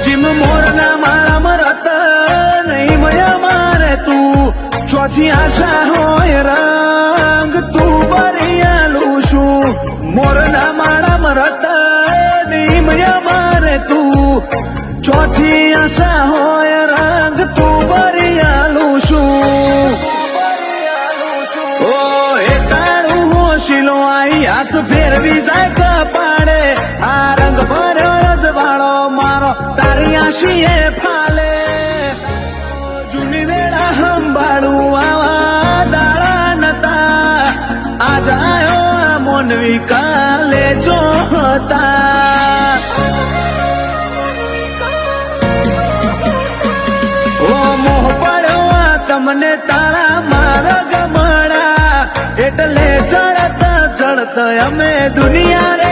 gym Morna मारा मरत नहीं मया मारे तू चौथी आशा होय रंग तू बरिया लूशू मोरना मारा मरत नहीं मया मारे तू चौथी आशा होय रंग तू बरिया लूशू ओ हे तारू होशिलो आई हाथ फेरवी जाय कपाड़े आ रंग भर्यो रजवाड़ो मारो तारी आशीए फाले जूनी वेळा हंबाळू आवा दाळा नता आज आयो मोनवी काले जोता ओ मोह પડ્યો તમને તારા મારા ગમણા એટલે ચડત ચડત અમે દુનિયા